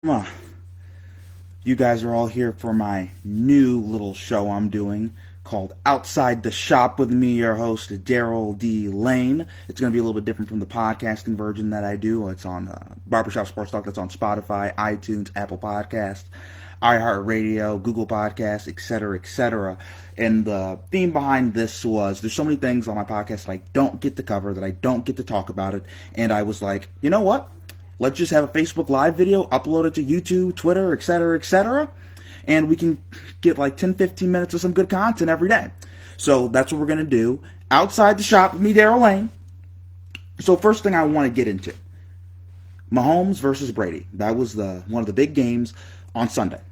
Huh. You guys are all here for my new little show I'm doing called Outside the Shop with me, your host, Darrell D. Lane. It's going to be a little bit different from the podcasting version that I do. It's on Barbershop Sports Talk. That's on Spotify, iTunes, Apple Podcasts, iHeartRadio, Google Podcasts, etc., etc. And the theme behind this was there's so many things on my podcast that I don't get to cover, that I don't get to talk about it. And I was like, you know what? Let's just have a Facebook Live video, upload it to YouTube, Twitter, etc., etc., and we can get like 10, 15 minutes of some good content every day. So that's what we're going to do. Outside the Shop with me, Darrell Lane. So first thing I want to get into, Mahomes versus Brady. That was one of the big games on Sunday.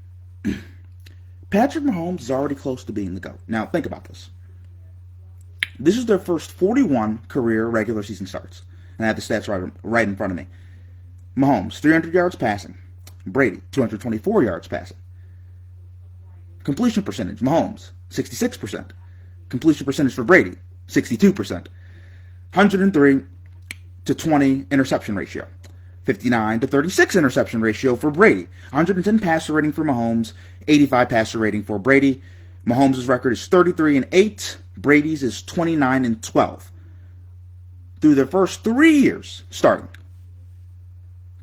Patrick Mahomes is already close to being the GOAT. Now, think about this. This is their first 41 career regular season starts. And I have the stats right in front of me. Mahomes, 300 yards passing. Brady, 224 yards passing. Completion percentage, Mahomes, 66%. Completion percentage for Brady, 62%. 103 to 20 interception ratio. 59 to 36 interception ratio for Brady. 110 passer rating for Mahomes, 85 passer rating for Brady. Mahomes' record is 33-8. Brady's is 29-12. Through their first 3 years starting.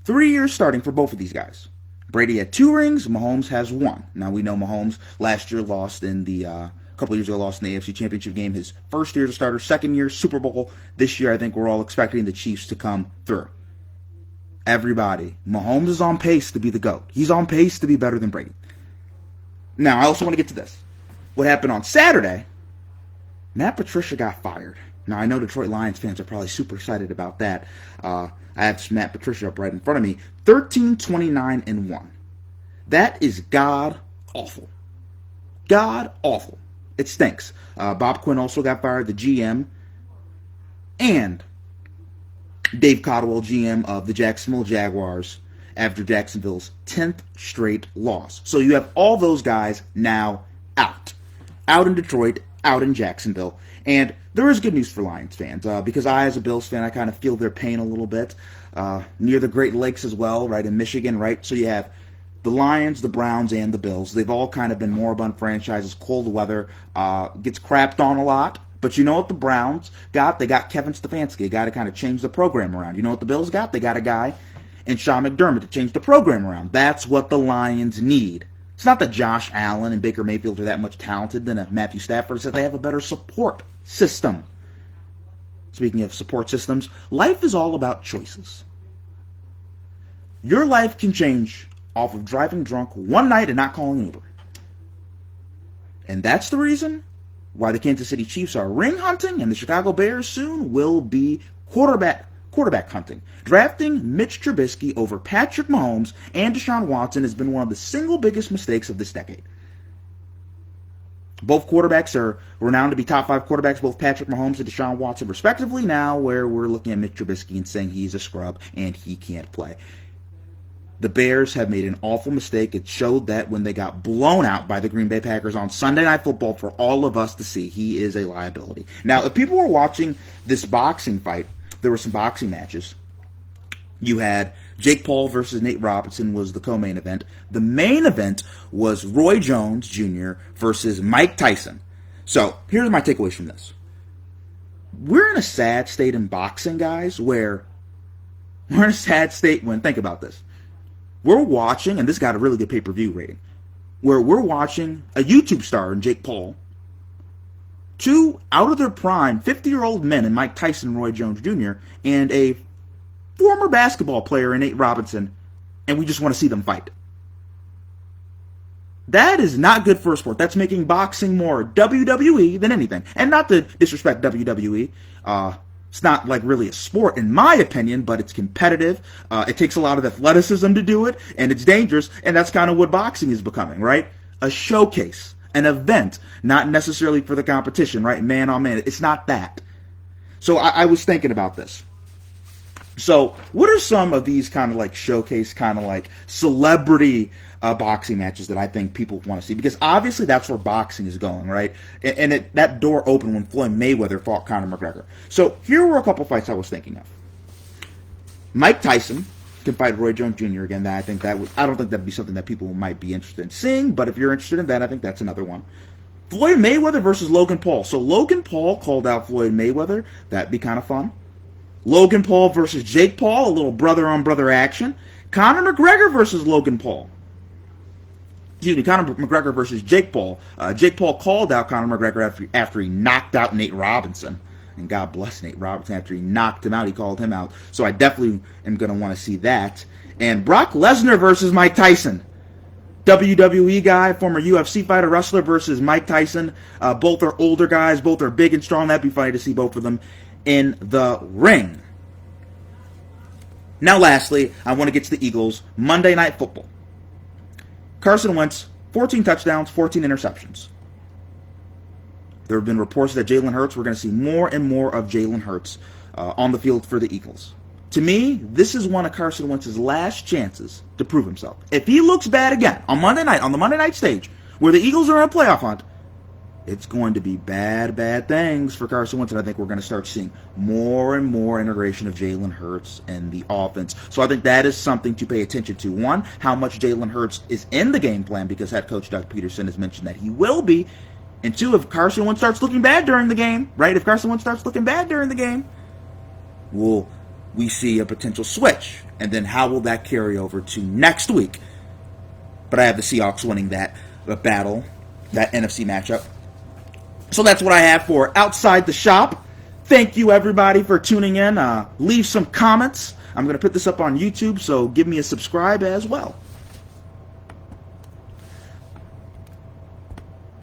3 years starting for both of these guys. Brady had 2 rings. Mahomes has 1. Now, we know Mahomes last year lost in a couple of years ago, lost in the AFC Championship game. His first year as a starter, second year, Super Bowl. This year, I think we're all expecting the Chiefs to come through. Everybody, Mahomes is on pace to be the GOAT. He's on pace to be better than Brady. Now, I also want to get to this. What happened on Saturday, Matt Patricia got fired. Now, I know Detroit Lions fans are probably super excited about that. I have Matt Patricia up right in front of me. 13-29-1. That is god-awful. God-awful. It stinks. Bob Quinn also got fired, the GM. And Dave Caldwell, GM of the Jacksonville Jaguars, after Jacksonville's 10th straight loss. So you have all those guys now out. Out in Detroit, out in Jacksonville. And there is good news for Lions fans, because I, as a Bills fan, I kind of feel their pain a little bit. Near the Great Lakes as well, right, in Michigan, right? So you have the Lions, the Browns, and the Bills. They've all kind of been moribund franchises. Cold weather gets crapped on a lot. But you know what the Browns got? They got Kevin Stefanski, a guy to kind of change the program around. You know what the Bills got? They got a guy in Sean McDermott to change the program around. That's what the Lions need. It's not that Josh Allen and Baker Mayfield are that much talented than a Matthew Stafford. It's that they have a better support system. Speaking of support systems, life is all about choices. Your life can change off of driving drunk one night and not calling an Uber. And that's the reason why the Kansas City Chiefs are ring hunting and the Chicago Bears soon will be quarterback hunting. Drafting Mitch Trubisky over Patrick Mahomes and Deshaun Watson has been one of the single biggest mistakes of this decade. Both quarterbacks are renowned to be top 5 quarterbacks, both Patrick Mahomes and Deshaun Watson, respectively, now where we're looking at Mitch Trubisky and saying he's a scrub and he can't play. The Bears have made an awful mistake. It showed that when they got blown out by the Green Bay Packers on Sunday Night Football for all of us to see. He is a liability. Now, if people were watching this boxing fight, there were some boxing matches. You had Jake Paul versus Nate Robinson was the co-main event. The main event was Roy Jones Jr. versus Mike Tyson. So, here's my takeaways from this. We're in a sad state in boxing, guys, where we're in a sad state when, think about this. We're watching, and this got a really good pay-per-view rating, where we're watching a YouTube star in Jake Paul, 2 out of their prime 50-year-old men in Mike Tyson and Roy Jones Jr., and a former basketball player in Nate Robinson, and we just want to see them fight. That is not good for a sport. That's making boxing more WWE than anything. And not to disrespect WWE, it's not like really a sport in my opinion, but it's competitive. It takes a lot of athleticism to do it, and it's dangerous, and that's kind of what boxing is becoming, right? A showcase, an event, not necessarily for the competition, right? Man on man. It's not that. So I was thinking about this. So what are some of these kind of like showcase, kind of like celebrity boxing matches that I think people want to see? Because obviously that's where boxing is going, right? And that door opened when Floyd Mayweather fought Conor McGregor. So here were a couple fights I was thinking of. Mike Tyson can fight Roy Jones Jr. again. I don't think that'd be something that people might be interested in seeing, but if you're interested in that, I think that's another one. Floyd Mayweather versus Logan Paul. So Logan Paul called out Floyd Mayweather. That'd be kind of fun. Logan Paul versus Jake Paul, a little brother-on-brother action. Conor McGregor versus Logan Paul. Excuse me, Conor McGregor versus Jake Paul. Jake Paul called out Conor McGregor after he knocked out Nate Robinson. And God bless Nate Robinson. After he knocked him out, he called him out. So I definitely am going to want to see that. And Brock Lesnar versus Mike Tyson. WWE guy, former UFC fighter, wrestler versus Mike Tyson. Both are older guys. Both are big and strong. That'd be funny to see both of them in the ring. Now, lastly, I want to get to the Eagles. Monday Night Football. Carson Wentz, 14 touchdowns, 14 interceptions. There have been reports that Jalen Hurts, we're going to see more and more of Jalen Hurts on the field for the Eagles. To me, this is one of Carson Wentz's last chances to prove himself. If he looks bad again on Monday night, on the Monday night stage, where the Eagles are in a playoff hunt, it's going to be bad things for Carson Wentz, and I think we're going to start seeing more and more integration of Jalen Hurts in the offense. So I think that is something to pay attention to. One, how much Jalen Hurts is in the game plan, because head coach Doug Peterson has mentioned that he will be. And two, if Carson Wentz starts looking bad during the game, right? If Carson Wentz starts looking bad during the game, will we see a potential switch? And then how will that carry over to next week? But I have the Seahawks winning that battle, that NFC matchup. So that's what I have for Outside the Shop. Thank you, everybody, for tuning in. Leave some comments. I'm going to put this up on YouTube, so give me a subscribe as well.